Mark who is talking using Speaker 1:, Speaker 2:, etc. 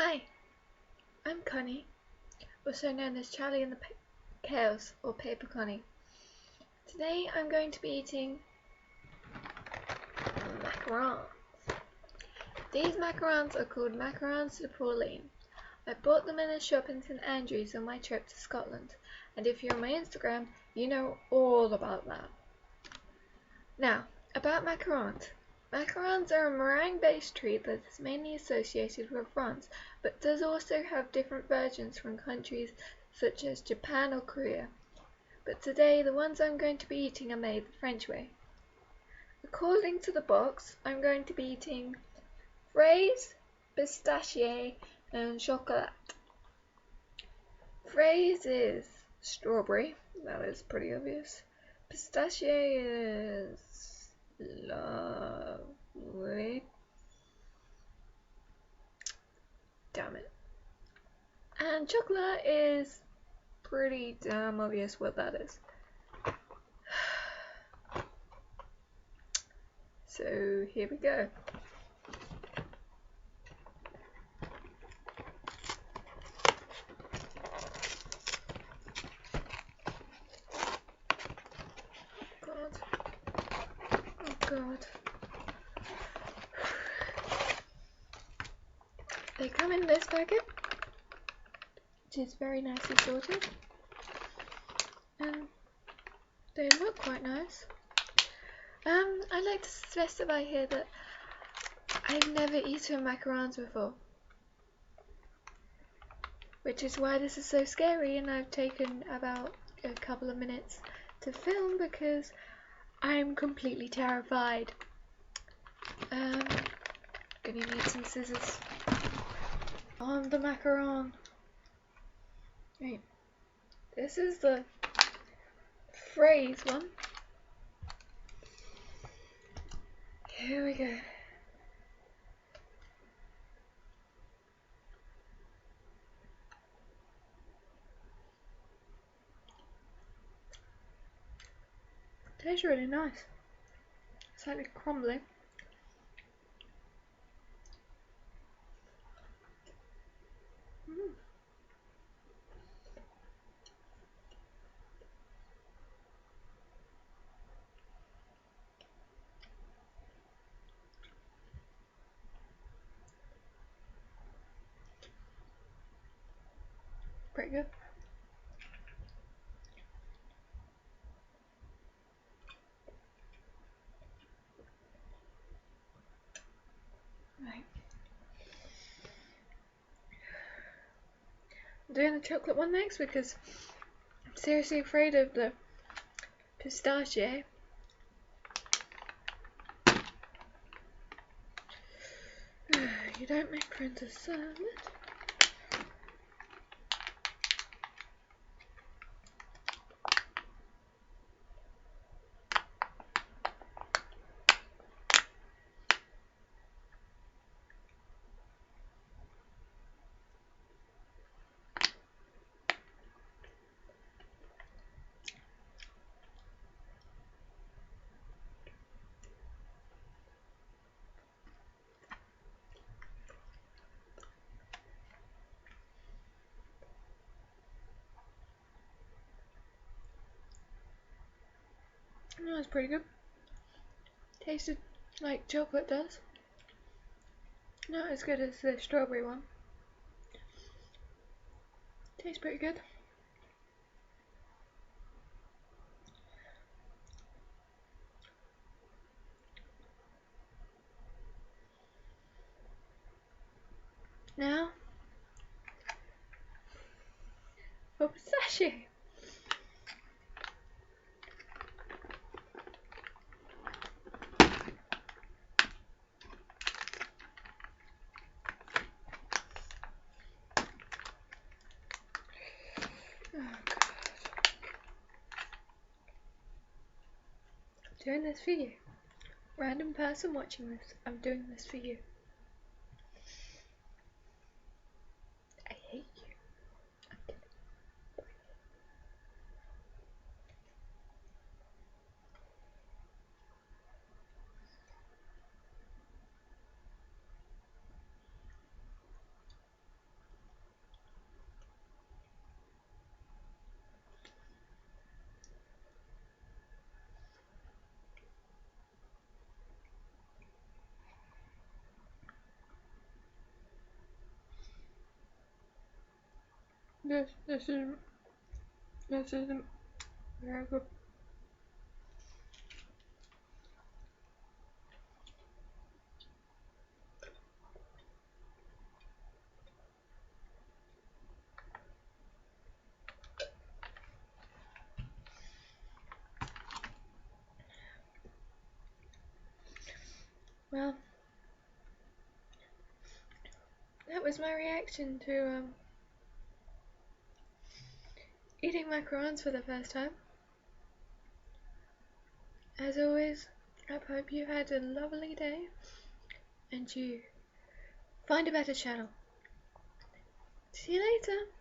Speaker 1: Hi, I'm Connie, also known as Charlie and the Chaos or Paper Connie. Today I'm going to be eating macarons. These macarons are called macarons de praline. I bought them in a shop in St Andrews on my trip to Scotland, and if you're on my Instagram, you know all about that. Now, about macarons. Macarons are a meringue-based treat that is mainly associated with France, but does also have different versions from countries such as Japan or Korea. But today, the ones I'm going to be eating are made the French way. According to the box, I'm going to be eating fraise, pistachio, and chocolate. Fraise is strawberry, that is pretty obvious. Pistachio is lovely. Damn it. And chocolate is pretty damn obvious what that is. So here we go. Oh god. They come in this packet, which is very nicely sorted, and they look quite nice. I'd like to specify here that I've never eaten macarons before, which is why this is so scary, and I've taken about a couple of minutes to film because I'm completely terrified. Gonna need some scissors on the macaron. Right, this is the fraise one. Here we go. Tastes really nice. Slightly crumbly. Pretty good. Right. I'm doing the chocolate one next because I'm seriously afraid of the pistachio. You don't make friends with salad. No, it's pretty good. Tasted like chocolate does. Not as good as the strawberry one. Tastes pretty good. Now, for pistachio. Oh god. I'm doing this for you. Random person watching this, I'm doing this for you. I hate you. I'm kidding. This is very good. Well, that was my reaction to eating macarons for the first time. As always, I hope you had a lovely day and you find a better channel. See you later.